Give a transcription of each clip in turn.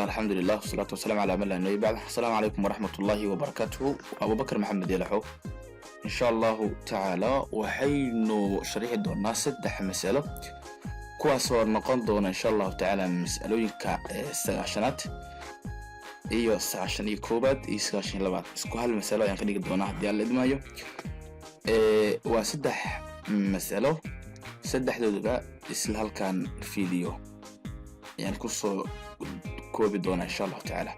الله الحمد لله والصلاة والسلام على من لا نبي بعد. السلام عليكم ورحمة الله وبركاته. أبو بكر محمد يلحو إن شاء الله تعالى وحين شريح دونا سدح مسألة كواسور نقون دونا إن شاء الله تعالى مسألوينك السغاشنات إيو السغاشن يكوبات إيو السغاشن لبات اسكو هالمسألة ينقلق دونا هدي على الإدمايو وسدح مسألة سدح دودوغا إسل هالكان فيديو يعني كوسو كوبي دونا إن شاء الله تعالى.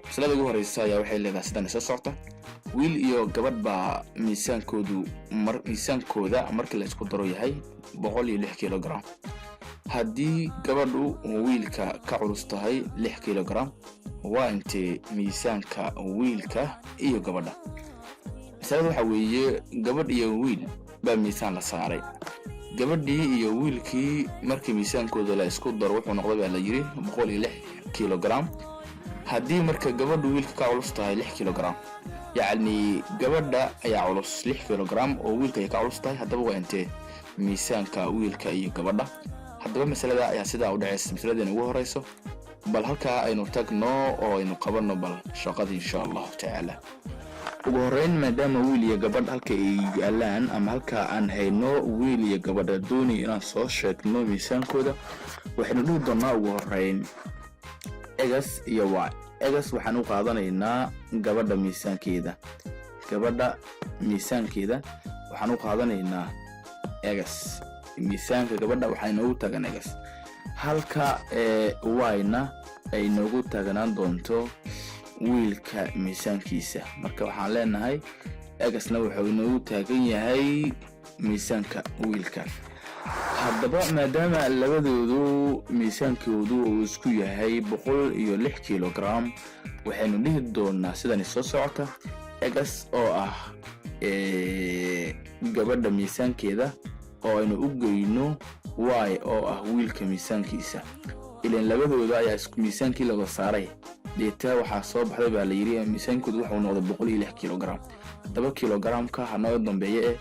مسألة ugu horeysa ayaa waxay leedahay sidaan soo socota wiil iyo gabadh baa miisaankooda markii la isku daro yahay 106 kilogram. haddii gabadhu wiilka ka culus tahay 6 kilogram waa intee miisaanka wiilka iyo gabadha. masaladu waxa weeye gabadh iyo wiil baa miisaan la saaray. gabadhii iyo wiilkii markii miisaankooda la isku daro wuxuu noqday baa la yiri 106 kilogram. haddii marka gabadhu wiilka ka culus tahay 6 kilogram يعني gabadha ayaa culus 6 kilogram oo wiilka ay ka culus tahay haddaba waa intee miisaanka wiilka iyo gabadha. haddaba masalada ayaa sidaa u dhacaysa masaladeen ugu horeyso bal halka aynu tagno oo aynu qabano bal shaqadii insha Allah ta'ala. ugu horeyn maadaama wiil iyo gabadh halka ay yaalaan ama halka aan hayno wiil iyo gabadh dooni inaan soo sheegno miisaankooda waxaynu dhihi doonaa ugu horeyn x iyo y. x waxaan u qaadanaynaa gabadha miisaankeeda waxaan u qaadanaynaa x miisaanka gabadha waxay noogu tagan x halka y na ay noogu taganaan doonto wiilka miisaankiisa. marka waxaan leenahay x na wuxuu noogu taagan yahay miisaanka wiilka. haddaba maadaama labadoodu miisaankoodu uu isku yahay 106 kilogram waxaynu dhihi doonaa sidan soo socota x oo ah gabadha miisaankeeda oo aynu u geyno y oo ah wiilka miisaankiisa. ileen labadooda ayaa isku miisaankii laga saaray deeta waxaa soo baxday baa la yiri miisaankoodu wuxuu noqday 106 kilogram. haddaba kilogramka hanoo dambeeye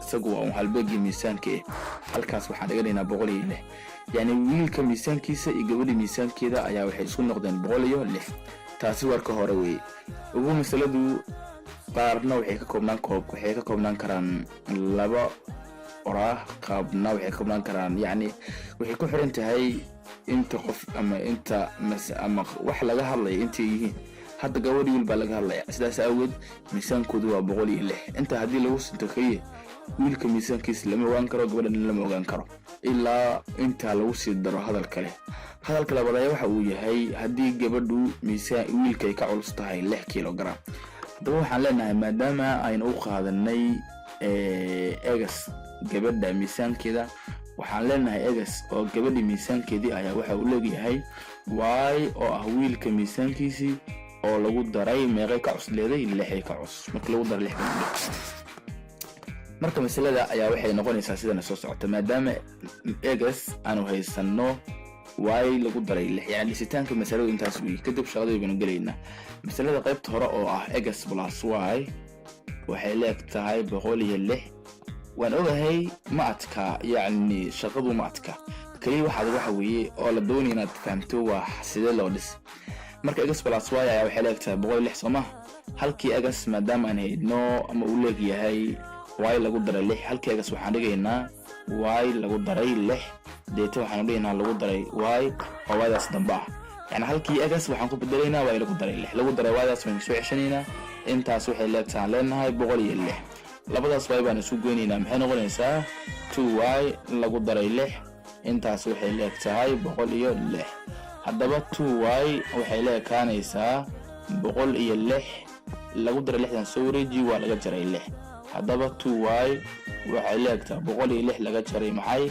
isagu waa halbeegii miisaanka halkaas waxaan dhiganaynaa 106 yani wiilka miisaankiisa iyo gabadha miisaankeeda ayaa waxay isku noqdeen 106. taasi warka hore weey. ugu masaladu qaarna waxay ka koobnaan karaan laba oraah qaabna waxay ka koobnaan karaan yani waxay ku xiran tahay inta qof ama inta ama wax laga hadlay inta yihiin. hadda gabadh wiil baa laga hadlaya sidaas awgeed miisaankoodu waa 106. inta haddii lagu sintakeeyo wiilka miisaankiisa lama ogaan karo gabadhana lama ogaan karo ilaa inta lagu sii daro hadal kale labaad waxa uu yahay haddii gabadhu wiilka ay ka culus tahay 6 kilogram. haddaba waxaan leenahay maadaama aynu u qaadanay x gabadha miisaankeeda waxaan leenahay x oo gabadha miisaankeedii ayaa waxa uu leeyahay y oo ah wiilka miisaankiisii oo lagu daray meeqay ka cusleeday 6 ka cus marka lagu daray 6 marka masalada ayaa waxay noqonaysaa sidan soo socota maadaama x aanu haysano y lagu daray 6 yani sitaanka masaladu intaas weey. kadib shaqadii baynu galeynaa masalada qaybta hore oo ah x plus y waxay leegtahay 106. waan ogahay maadka yani shaqadu maadka kaliya waxa weeye oo la doonayo inaad fahamto waa sidee loo dhis. marka x plus y ayaa waxay leegtahay 106 soma halkii x maadaama aan hayno ama uu leeyahay y lagu daray 6 halkii x waxaan dhigaynaa y lagu daray 6 deeta waxaan dhigaynaa lagu daray y oo y-daas dambe ah yani halkii x waxaan ku bedelaynaa y lagu daray 6 lagu daray y-daas waan soo ceshanaynaa intaas waxay leegtahay leenahay 106. labadaas y baan isku goynaynaa maxay noqonaysaa 2y lagu daray 6 intaas waxay leegtahay 106. haddaba 2y waxay leekaanaysaa 106 lagu daray 6 soo wareeji waa laga jaray 6. haddaba 2y waxay leegtahay 106 laga jaray maxay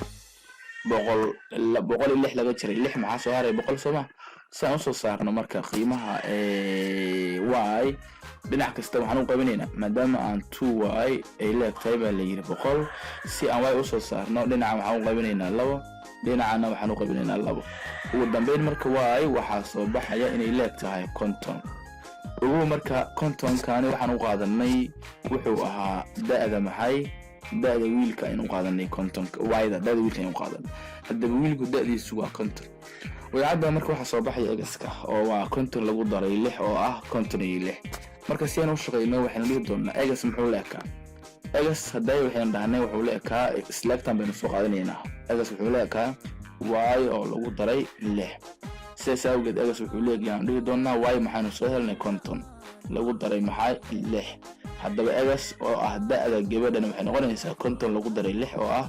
106 laga jaray 6 maxaa soo haray 100 soma. saan u soo saarno marka qiimaha y dhinac kasta waxaan u qaybinaynaa maadaama aan 2y ay leegtahay baa la yiri 100 si aan y u soo saarno dhinaca waxaan u qaybinaynaa 2 dhinacana waxaan u qaybinaynaa 2. ugu dambeyn marka y waxaa soo baxaya inay leegtahay 50. ugu marka 50 kaani waxaan u qaadanay wuxuu ahaa da'da maxay da'da wiilka aynu qaadanay 50 y-da da'da wiilka aynu qaadanay. haddaba wiilku da'diisu waa 50 ويعدى marka waxa soo baxay egaska oo waa konton lagu daray 6 oo ah konton iyo 6 marka si aan u shaqeyno waxaan leeyahay doonaa egas muxuu leeyahay egas haday waxaan dhahnay wuxuu leeyahay selectan baynu soo qaadanaynaa egas wuxuu leeyahay y oo lagu daray 6 sidaas awgeed egas wuxuu leeyahay dhihi doonaa y maxaanu soo helnay konton lagu daray maxay 6 haddaba egas oo ah da'da gabadhan waxay noqonaysaa konton lagu daray 6 oo ah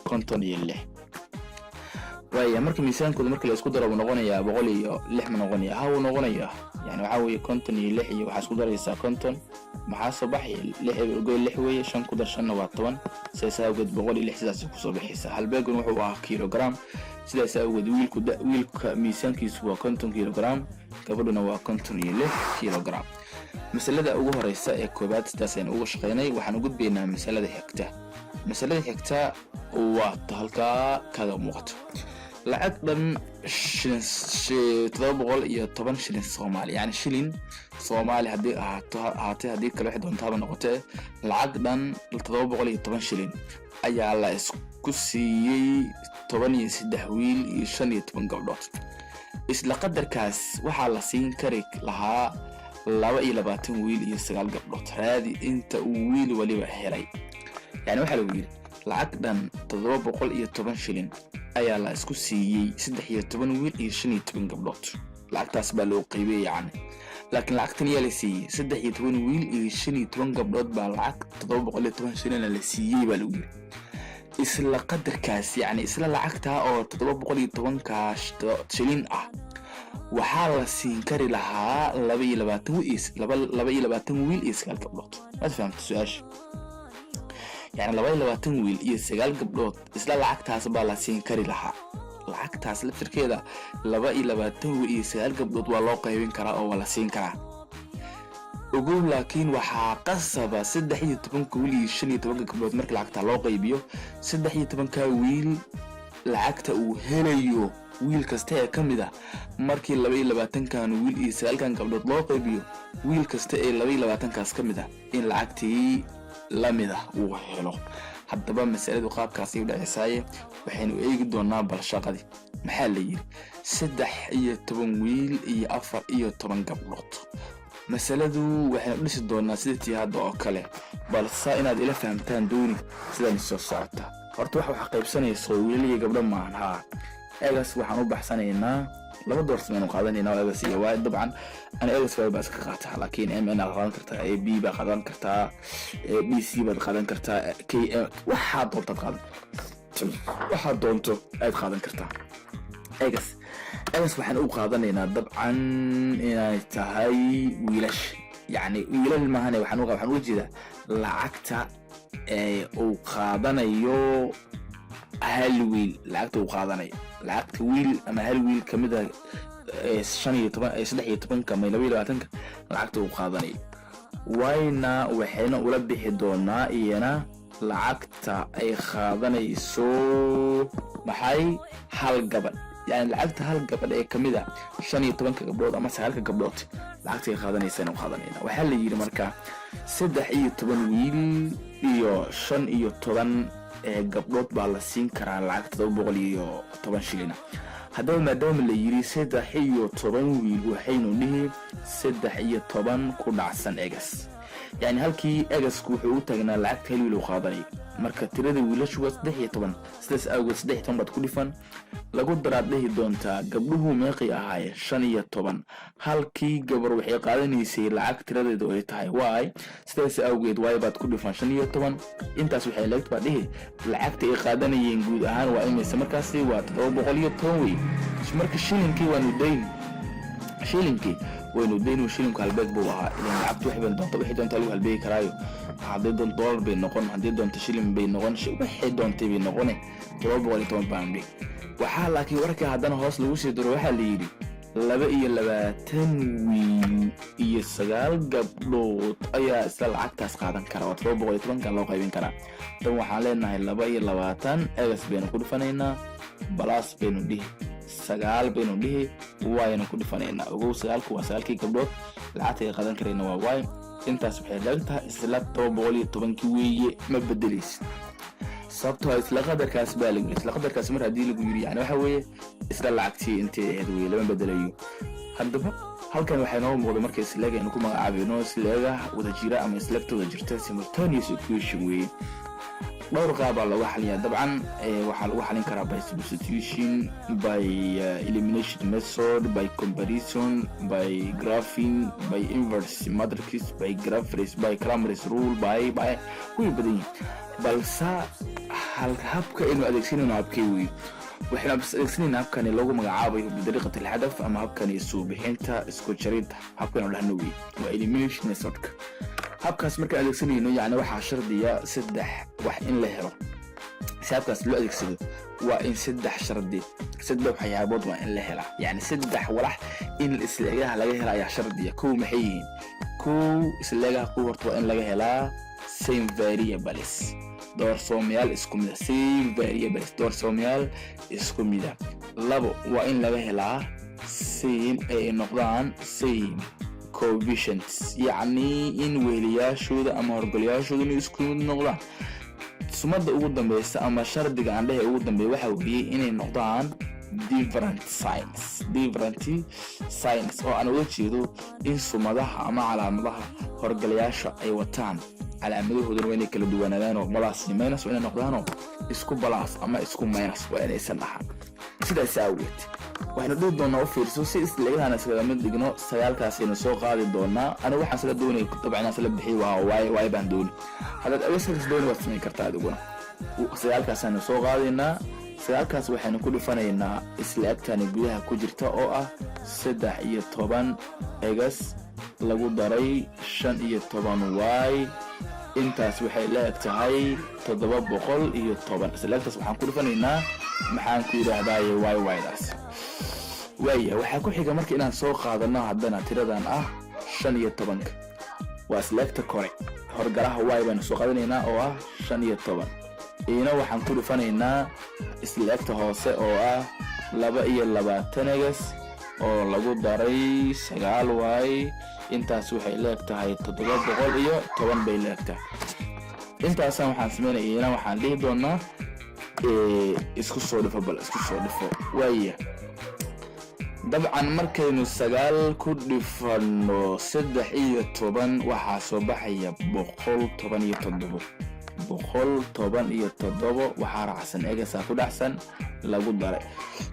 konton iyo 6 ويا مركب ميسان كده مركب يسكو ضرب نغنية بقولي لحم نغنية هاو نغنية يعني وحاول كونتن يلحي وحاسكو ضرب يسا كونتن محا صباحي لحي بقول لحوية شان كده شان وطبعا سيساو قد بقولي لحساس يكو صباحي هل باقي نوحوا كيلوغرام سيساو قد ويلك ميسان كيسوا كونتن كيلوغرام كبدنا وا كونتن يلح كيلوغرام مسألة أوجه رئيسة كوبات تاسين أوجه شقيني وحنوجد بينها مسألة حكتة مسألة حكتة وطهلكا كذا موقت لعقدن تضرب يطبن شلين صومالي يعني شلين صومالي هدي هدي كل واحد وانتها بنقطة العقدن تضرب يطبن شلين أي على إسكوسي طبن يسده ويل يشان يطبن قبضات إس لقدر كاس وحال سين كريك لها لوا إلى باتن ويل يسقال قبضات هذه أنت ويل ولي وحيري يعني وحال ويل العقدن تضرب يطبن شلين ayaa la isku siiyay 13 wiil iyo 15 gabdhood lacagtaas baa loo qaybiyay yani laakiin lacagtan yaa la siiyay 13 wiil iyo 15 gabdhood baa lacag 710 shilin la siiyay baa lagu yiri isla qadarkaas yani isla lacagta oo 710 kaash shilin ah waxaa la siin kari lahaa 22 wiil iyo 9 gabdhood ma fahamtay su'aasha يعني لباي ويل iyo 9 gabdhood isla lacagtaas baa la siin kari lahaa lacagtaas laftirkeeda 22 wiil iyo 9 gabdhood waa loo qaybin karaa oo la siin karaa ugu laakiin waxa qasaba 13 wiil iyo 15 gabdhood marka lacagta loo qaybiyo 13 wiil lacagta uu helayo wiil kasta ee kamida markii 22 kan wiil iyo 9 kan gabdhood loo qaybiyo wiil kasta ee 22 kaas kamida in lacagtii lamida uu helo haddaba mas'aladu qaabkaasi u dhacaysay waxaynu eegi doonaa bal shaqadii maxaa la yiri 13 wiil iyo 14 gabdhood mas'aladu waxaynu dhisi doonaa sidii hadda oo kale balse inaad ila fahamtaan dooni sidaan soo socota horta waxa qaybsanayso wiil iyo gabdho maahan egas waxaan u baxsanaynaa laba door sameeyno qaadanayna egas iyo waa dabcan أنا أول سؤال بس كقاطع لكن أنا قادن كرتا A B بقادن كرتا B C بقادن كرتا K M واحد دونت قادن واحد دونتو أيد قادن كرتا أجس وحنا قادنينا طبعا إن تهاي ويلش يعني ويل ما هنا وحنا وجده لعكتا وقادنيو هالويل لعكتا وقادني لعكت ويل أما هالويل كمده 13 كما 22 lacagta uu qaadanay wayna waxayna ula bixi doonaa iyana lacagta ay qaadanayso maxay hal gabadh yani lacagta hal gabadh ee kamida 15 gabdhood ama 9 gabdhood lacagta ay qaadanaysan waxa la yiri marka 13 wiil iyo 15 gabdhood baa la siin karaa lacagta 710 shilin هذا ما دام اللي يري 13 wiil waxaynu dhihi 13 ku dhacsan egas yani halkii egasku wuxuu u tagnaa lacag hal wiil oo qaadanay marka tirada wiilashu waa 13 sidaas awgeed 13 bad ku dhifan lagu daraadhihi doontaa gabdhuhu meeqi ahaayeen 15 halkii gabar waxay qaadanaysay lacag tiradeedu ay tahay waay sidaas awgeed waay bad ku dhifan 15 intaas waxay leegtay dhihi lacagta ay qaadanayeen guud ahaan waa imisa markaasi waa 710 wiil marka shilinkii waa nudayn shilinkii waynu deenu shilinku halbeeg buu ahaa ilaa lacagtu waxay doonto wixii doonto lagu halbeegi karaayo haddii doon dollar bay noqon haddii doonto shilin bay noqon wixii doontay bay noqon 710 pound waxaa laakiin warka haddana hoos lagu sii diro waxaa la yiri 22 wiil iyo 9 gabdhood ayaa isla lacagtaas qaadan kara oo 710 kan loo qaybin karaa tan waxaan leenahay 22 egas baynu ku dhifanaynaa balaas baynu dhihi 9 baynu dhihi waayna ku dhifanaynaa ugu 9 waa 9 gabdhood lacagta ay qaadan karayna waa waay intaas waxay leedahay isla 710 weeye ma bedelaysid sababtoo isla qadarkaas baa lagu isla qadarkaas mar haddii lagu yiri yani waxa weeye isla lacagtii intee ahayd weeye lama bedelayo. haddaba halkan waxay noo muuqda marka isleega inuu ku magacaabayno isleega wada jira ama isleegta wada jirta simultaneous equation weeye. dhowr qaab baa looga xaliyaa dabcan waxaa lagu xalin karaa by substitution, by elimination method, by comparison, by graphing, by inverse matrix, by Graph-Race, by Cramer's rule, by way badan. balse habka inuu adeegsanayno habkee weeye waxayna adeegsanayna habkani loogu magacaabayo bidariiqat alhadaf ama habkani soo bixinta isku jarinta habkan oo dhahno weeye waa elimination methodka. habkaas marka adeegsanayno yani waxaa shardiya saddex wax in la helo. habkaas loo adeegsado waa in saddex waxyaabood waa in la helaa yani saddex walax in isleegaha laga hela ayaa shardiya. kow maxay yihiin? kow isleegaha ku horta waa in laga helaa same variables, doorsoomayaal isku mid ah. same variables, doorsoomayaal isku mid ah. labo waa in laga helaa same ay noqdaan same coefficients, yani in weeliyaashooda ama horgolayaashooda isku mid noqdaan. sumada ugu dambaysa ama shardiga aan dhahay ugu dambeeya waxa weeye inay noqdaan different signs oo aan uga jeedo in sumadaha ama calaamadaha horgolayaasha ay wataan calaamadahooduna waa inay kala duwanaadaan oo plus minus waa inay noqdaanoo isku plus ama isku minus waa inaysan ahaan. sidaas awgeed waxaynu dhihi doonaa u fiirso si isleegahan iskaga mid dhigno sagaalkaasaynu soo qaadi doonaa. anigu waxaan sala doonay dabcan inaan sala bixiyo waa waay baan dooni. haddaad aweeskas dooni waad samayn kartaa adiguna. sagaalkaasaynu soo qaadaynaa. sagaalkaas waxaynu ku dhifanaynaa isla agtani gudaha ku jirta oo ah 13 egas lagu daray 15y. intaas waxay la eg tahay 710. isla agtaas waxaan ku dhifanaynaa maxaan ku yiraahdaa y-daas. waaya waxaa ku xiga marka inaan soo qaadano haddana tiradan ah 15. waa isleegta kore horgalaha y baynu soo qaadanaynaa oo ah 15. ina waxaan ku dhufanaynaa isleegta hoose oo ah 22 egas oo lagu daray 9y. intaas waxay leegtahay 710 bay leegtahay. intaasaan waxaan sameynayna waxaan dhihi doonaa isku soo dhifo waaya. dabcan markaynu 9 ku dhifano 13 waxaa soo baxaya 117. waxaa raacsan egasaa ku dhacsan lagu daray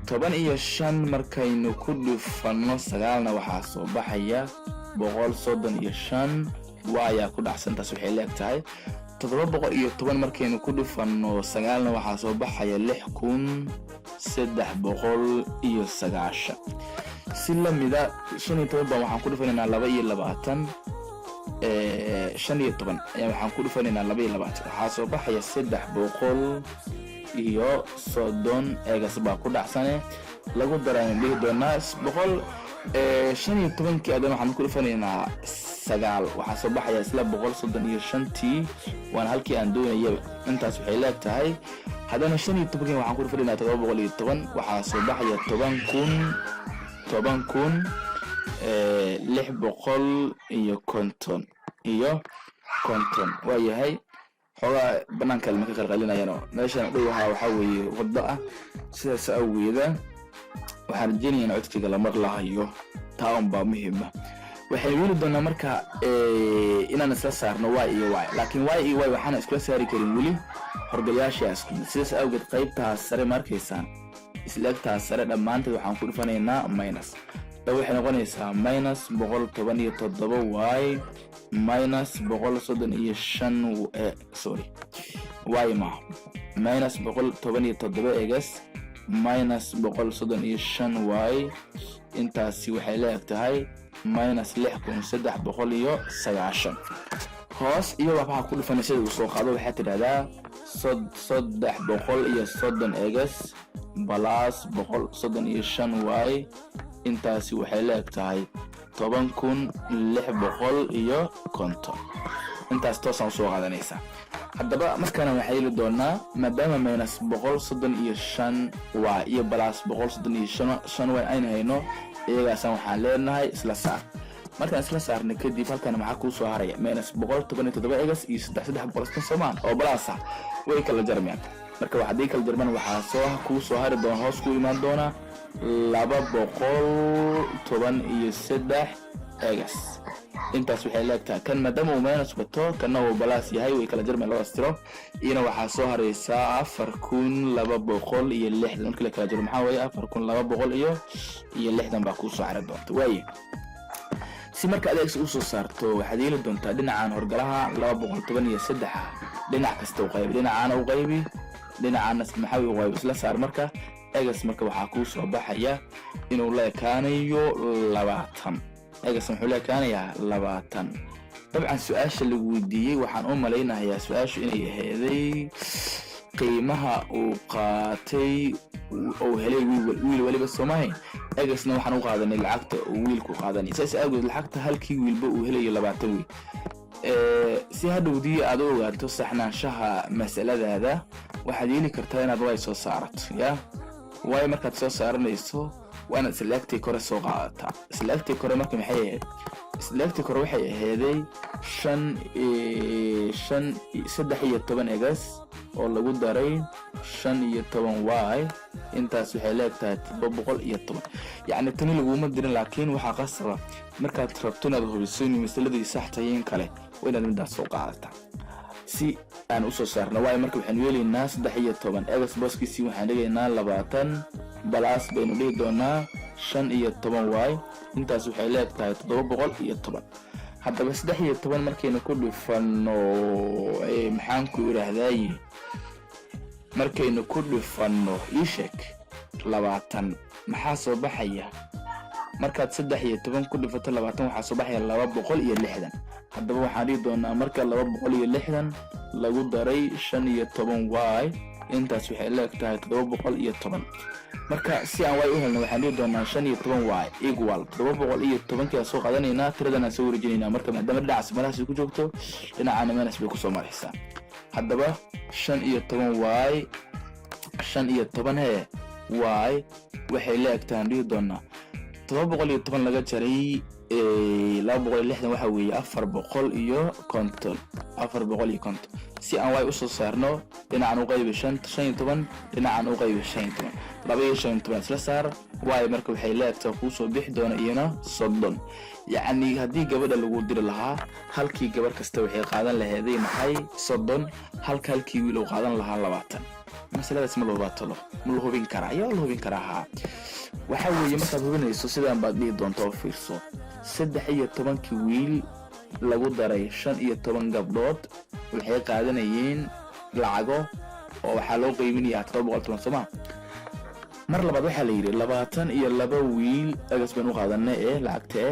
15. markaynu ku dhifano 9na waxaa soo baxaya 135. waayaa ku dhacsan. taas waxay leegtahay 710. markaynu ku dhifano 9na waxaa soo baxaya 6390. si lamida 15 baan waxaan ku dhifanaynaa 22. 15 ayaa waxaan ku dhifanaynaa 22. waxaa soo baxaya 330 egas baa ku dhacsane lagu darayna dhihi doonaa 115 adan waxaan ku dhifanaynaa 9. waxaa soo baxaya isla 135. waan halkii aan doonayay. intaas waxay leegtahay haddana 15 waxaan ku dhifanaynaa 710. waxaa soo baxaya 10,650 waa yahay. xogaa banaanka ilma ka qalqalinayaan meeshan dhowaha waxa weeye wada ah. sidaas awgeeda waxaan rajeynayaa codkiga la mar lahayo taan baa muhiim ah. waxay weli doonaa marka inaan isla saarno y iyo y, laakiin y iyo y waxaan isla saari karin weli horgalayaashaas. sidaas awgeed qaybtaas sare markaysaan isleegtaas sare dhammaanteed waxaan ku dhifanaynaa minus. waxay noqonaysaa minus 117y minus 135 y ma minus 117 egas minus 135y. intaasi waxay leegtahay minus 6390. hoos iyo waxaa ku dhifanaysa uu soo qaado waxaa tidhahdaa 330 egas plus 135y. intaasi waxay leegtahay 10,650. intaas toosaan soo qaadanaysa. haddaba markaana waxay heli doonaa maadaama minus 135 y iyo plus 135 y aynu hayno iyagaasaan waxaan leenahay isla saar. markaan isla saarnay kadib halkan maxaa kuu soo haraya minus 117 egas iyo 3 Soomaan oo balaasa way kala jarmayaan. marka waxa ay kala jarmaan waxaa kuu soo hari doona hoos ku imaan doona 213 egas. intaas waxay leegtahay kan maadaama uu minus bato kana uu balaas yahay way kala jarmayaan laba astiro iyana waxaa soo haraysa 4260 markii la kala jaro maxaa weeye 4260 baa kuu soo hari doonta. waaye si marka adeegsi u soo saarto waxaad yeeli doontaa dhinacaan horgalaha 213 dhinac kasta u qaybi dhinacaana u qaybi dhinacaana maxaa u qaybi isla saar marka egas marka waxaa kuu soo baxaya inuu la ekaanayo 20 egas wuxuu la ekaanayaa 20. dabcan su'aasha lagu weydiiyay waxaan u maleynayaa su'aashu inay aheeday qiimaha uu qaatay oo helay wiil waliba Soomaaliya egasna waxaan u qaadanay lacagta uu wiilku qaadanay saas awgeed lacagta halkii wiilba uu helayo 20 wiil. si hadhowdii aad u ogaato saxnaanshaha mas'aladaada waxaad yeeli kartaa inaad way soo saarato way markaad soo saaranayso waana selecti kore soo qaadata. selecti kore marka maxay ahayd selecti kore waxay aheeday 13 egas oo lagu daray 15 y intaas waxay leegtahay 710. yani tani laguma dirin laakiin waxa qasaba markaad rabto inaad hubiso in masaladii sax tahay kale waa inaad midaas soo qaadata si aan u soo saarno. way marka waxaan weelaynaa 13 egas booskiisi waxaan dhigaynaa 20 balaas baynu dhigi doonaa 15 y intaas waxay leegtahay 710. haddaba 13 markaynu ku dhifano maxaan ku iraahday markaynu ku dhifano ii sheeg 20 maxaa soo baxaya markaad 13 ku dhifato 20 waxaa soo baxaya 260. haddaba waxaan dhigi doonaa marka 260 lagu daray 15 y intaas waxay leegtahay 710. marka si aan way u helno waxaan dhigi doonaa 15 y equal 710 ka soo qaadanayna tiradana soo wareejinayna marka maadaama dhinacaas malaas ku joogto dhinacana minus bay ku soo maraysaa. haddaba 15 y 15 y waxay leegtahay dhigi doonaa 710 laga jaray 260 waxa weeye 450 si aan way u soo saarno dhinacaan u qaybi 15 dhinacaan u qaybi 15 25 isla saar way marka waxay leegtahay ku soo bixi doona iyana 30. yani hadii gabadha lagu diri lahaa halkii gabar kasta waxay qaadan lahayd maxay 30 halkii wiil uu qaadan lahaa 20. masaladaas ma loo baatalo ma loo hubin karaa loo hubin karaa waxa weeye markaad hubinayso sidaan baad dhigi doontaa fiirso 13 wiil lagu daray 15 gabdhood waxay qaadanayeen lacago oo waxa loo qiiminayaa 710 Soomaa. mar labaad waxa la yiri 22 wiil egas baan u qaadanay lacagta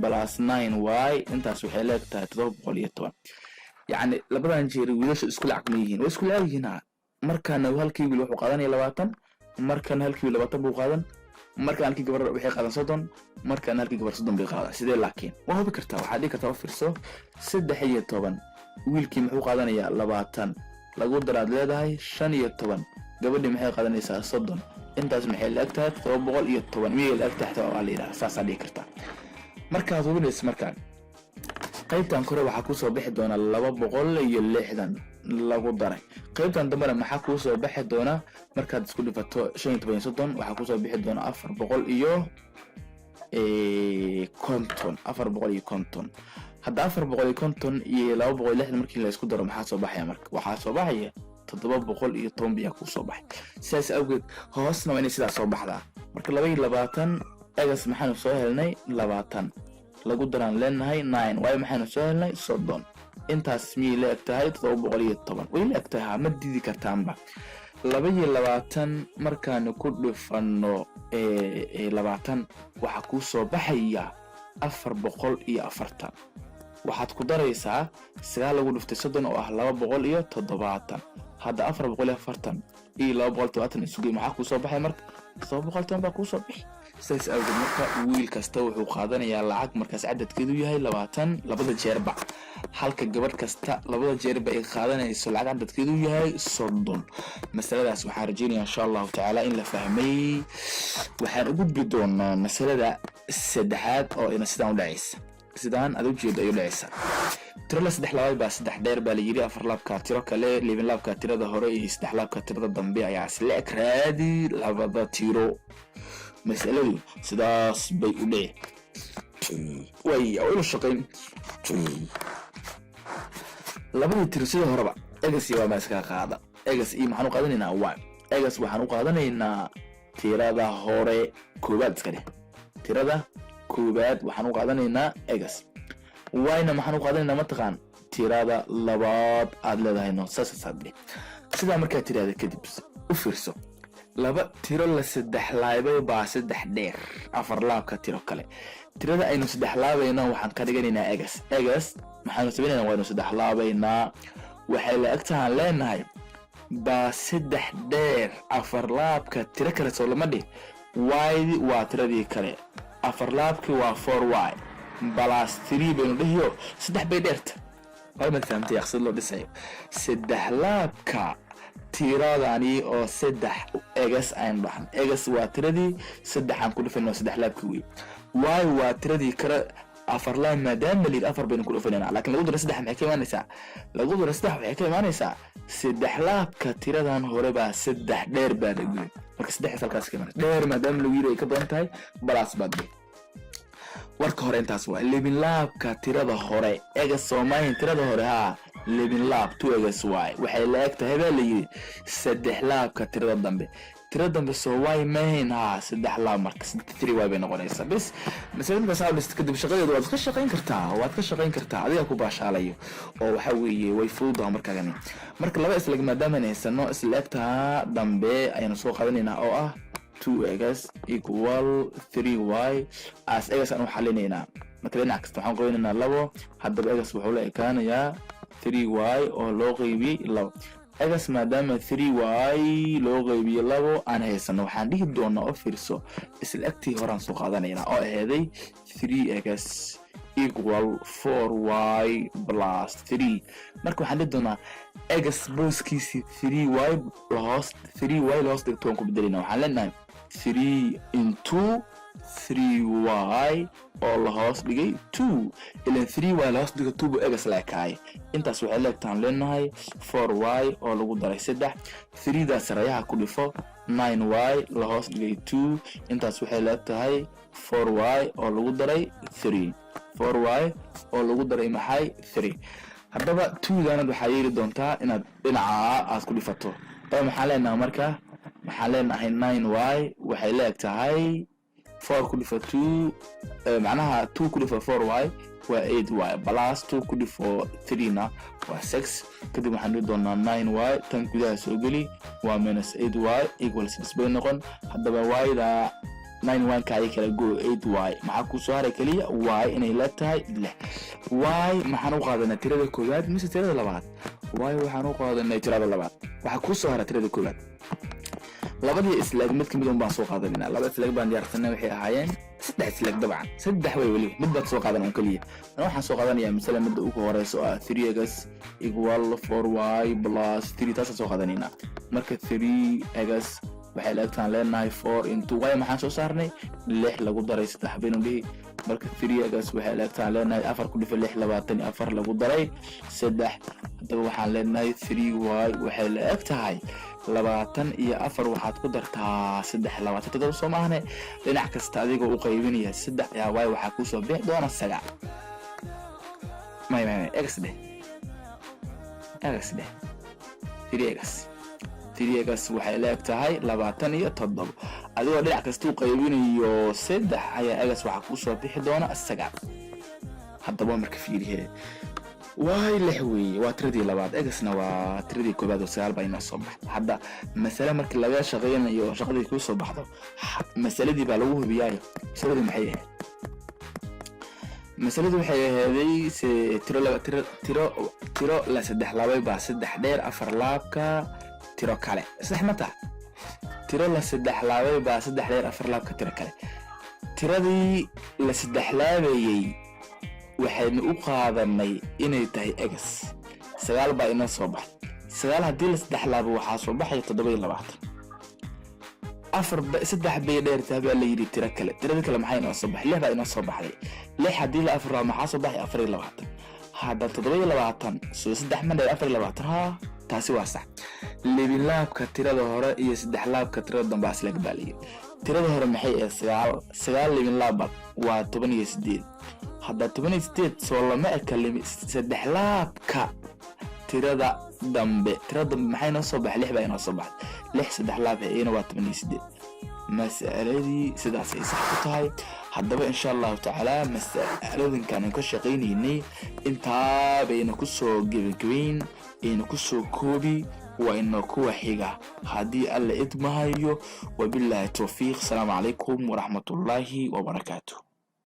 plus 9y intaas waxay leegtahay 710. yani labadan jeer wiilasha isku lacag ma yihiin way isku laayihiin markaan halkii wiil wuxuu qaadanay 20 markaan halkii wiil 20 buu qaadan markaan halkii gabar waxay qaadan 30 markaan halkii gabar 30 bay qaadan. sidee laakiin waa hubi kartaa waxaad dhigi kartaa fiirso 13 wiilkii muxuu qaadanayaa 20 lagu daraad leedahay 15 gabadhii maxay qaadanaysaa 30 intaas maxay leegtahay 710 miyay leegtahay waa la yiraahdaa saas dhigi kartaa. markaad hubinayso markaan qaybtan kore waxa ku soo bixi doona 260 lagu daray qaybtan dambana maxaa ku soo bixi doona markaad isku dhifato 15 waxa ku soo bixi doona 450. hadda 450 iyo 260 markii la isku daro maxaa soo baxaya marka waxaa soo baxaya 710 biya ku soo baxay. sidaas awgeed hoosna waa inay sidaas soo baxdaa marka 22 egas maxaanu soo helnay 20 lagu daraan leenahay 9 way maxaanu soo helnay 30 intaas miyay leegtahay 710 way leegtahay ma didi kartaanba 22 markaan ku dhifano 20 waxa ku soo baxaya 440. waxaad ku daraysaa 9 lagu dhiftay 30 oo ah 270. hadda 440 iyo 270 isugu maxaa ku soo baxay marka 710 baa ku soo bixi. sidaas awgeed marka wiil kasta wuxuu qaadanayaa lacag markaas cadadkeedu yahay 20 labada jeerba halka gabadh kasta labada jeerba ay qaadanayso lacag cadadkeedu yahay 30. masaladaas waxaan rajaynayaa insha Allah taala in la fahmay. waxaan u gudbi doonaa masalada saddexaad oo ina sidaan u dhacaysa. sidaan aad u jeedo ayuu dhacaysaa. tiro la saddex laabay baa saddex dheer baa la yiri, afar laabka tiro kale, libin laabka tirada hore iyo saddex laabka tirada dambe ayaa isla eg raadi labada tiro. masaladu sidaas bay u dhici way oo shaqeyn labada tiro sida horeba egas iyo maaska qaada. egas iyo maxaan u qaadanaynaa waa egas waxaan u qaadanaynaa tirada hore koobaad iska dheh. tirada koobaad waxaan u qaadanaynaa egas. wayna maxaan u qaadanaynaa mataqaan tirada labaad aad leedahay no saasaasadhe. sidaa markaa tiraada kadib u fiirso laba tiro la saddex laabay baa saddex dheer afar laabka tiro kale. tirada aynu saddex laabayna waxaan ka dhiganaynaa egas. egas maxaanu samaynaynaa waynu saddex laabaynaa waxay la egtahaan leenahay baa saddex dheer afar laabka tiro kale soo lama dhih. waydi waa tiradii kale afar laabkii waa 4y balas 3 baynu dhihiyo saddex bay dheerta. way ma fahamtay aqsad loo dhisayo saddex laabka tiradani oo saddex egas aynu dhahan. egas waa tiradii saddexaan ku dhifayno saddex laabkii wey. way waa tiradii kale afar laab maadaama lid afar baynu ku dhifaynaa laakiin lagu daro saddex maxay ka imaanaysaa lagu daro saddex waxay ka imaanaysaa saddex laabka tiradan hore baa saddex dheer baa la yiri. marka saddex halkaas ka imaanaysa dheer maadaama lagu yiri ay ka badan tahay balas baad dhig. warka hore intaas waa libin laabka tirada hore egas Soomaaliya tirada hore ha libin laab 2 egas way waxay la eg tahay baa la yiri saddex laabka tirada dambe. tirada dambe soo way maahin ha saddex laab marka 3 way bay noqonaysaa bas. masalada basaal list kadib shaqadeedu waad ka shaqeyn kartaa adiga ku baashaalayo oo waxa weeye way fududahay markaagani. marka laba isla maadaama haysano isla egtaa dambe ayaan soo qaadanaynaa oo ah 2 egas equal 3y as egas aan xalinaynaa. marka dhinac kasta waxaan qoynaynaa labo haddaba egas wuxuu la ekaanayaa 3y oo loo qaybiyay labo. egas maadaama 3y loo qaybiyay labo aan haysano waxaan dhihi doonaa oo fiirso isla egtii horaan soo qaadanaynaa oo aheeday 3 egas equal 4y plus 3. marka waxaan dhihi doonaa egas booskiisii 3y lahoos dhigto waan ku bedelinaa. waxaan leenahay 3 into 3y oo lahoos dhigay 2 ilan 3y lahoos dhigay 2 buu egas la ekaay. intaas waxay leegtaan leenahay 4y oo lagu daray 3 3da sarayaha ku dhifo 9y lahoos dhigay 2 intaas waxay leegtahay 4y oo lagu daray 3 4y oo lagu daray maxay 3. haddaba 2dan waxaa yeeli doontaa inaad dhinaca aad ku dhifato. maxaan leenahay marka waxaan leenahay 9y waxay leegtahay 4 ku dhifo 2 macnaha 2 ku dhifo 4y waa 8y plus 2 ku dhifo 3 na waa 6. kadib waxaan dhihi doonaa 9y tan gudaha soo geli waa minus 8y equal 6 bay noqon. haddaba y-da 9y ka ay kala go 8y maxaa ku soo haray kaliya y inay leetahay 6. y maxaan u qaadanaa tirada koobaad mise tirada labaad? y waxaan u qaadanaa tirada labaad. waxa ku soo haray tirada koobaad labadii isla mid kamid baan soo qaadanaynaa. laba isla baan diyaarsanay waxay ahaayeen saddex isla dabcan saddex way wali mid baad soo qaadan oo kaliya. waxaan soo qaadanayaa misalada midda ugu horeyso ah 3 egas equal 4y plus 3 taas soo qaadanaynaa. marka 3 egas waxay leegtaan leenahay 4 into y maxaan soo saarnay 6 lagu daray 3 baynu dhihi. marka 3 egas waxay leegtaan leenahay 4 ku dhifo 6 24 lagu daray 3. haddaba waxaan leenahay 3y waxay leegtahay 24 waxaad ku dartaa 3 27 soo maahne dhinac kasta adigoo u qaybinaya 3 y waxaa ku soo bixi doona 9. may egas dheh 3 egas waxay leegtahay 27 adigoo dhinac kasta u qaybinayo 3 ayaa egas waxaa ku soo bixi doona 9. haddaba marka fiiriye way lix weeye waa tiradii labaad egasna waa tiradii koobaad oo 9 baa inoo soo baxday. hadda mas'ala markii laga shaqeynayo shaqadii ku soo baxdo mas'aladii baa lagu hubiyay masaladii maxay ahayd. masaladu waxay ahayd tiro la saddex laabay baa saddex dheer afar laabka tiro kale sax ma tahay. tiro la saddex laabay baa saddex dheer afar laabka tiro kale. tiradii la saddex laabayay waxaynu u qaadanay inay tahay egas 9 baa inoo soo baxay. 9 hadii la saddex laabo waxaa soo baxay 27. saddex bay dheertahay baa la yidhi tiro kale. tirada kale maxay inoo soo baxay? 6 baa inoo soo baxday. 6 haddii la afar maxaa soo baxay? 24. hadda 27 soo 3 ma dheer 24. haa taasi waa sax. libinlaabka tirada hore iyo saddex laabka tirada dambe asla baa la yidhi. tirada hore maxay ahayd? 9 libinlaab waa 18. hadda 18 soo lama eka saddex laabka tirada dambe maxay noo soo baxay? 6 baa inoo soo baxday. 6 saddex laab ayna waa 18. mas'aladii sidaas ay sax ku tahay. haddaba insha Allah ta'ala mas'aladan kan ka shaqeynayay inta bayna ku soo gabagabeyn in ku soo koobi waa inoo kuwa xiga haddii alla idmahayo. wabillahi tawfiiq. Assalamu alaykum wa rahmatullahi wa barakatuh.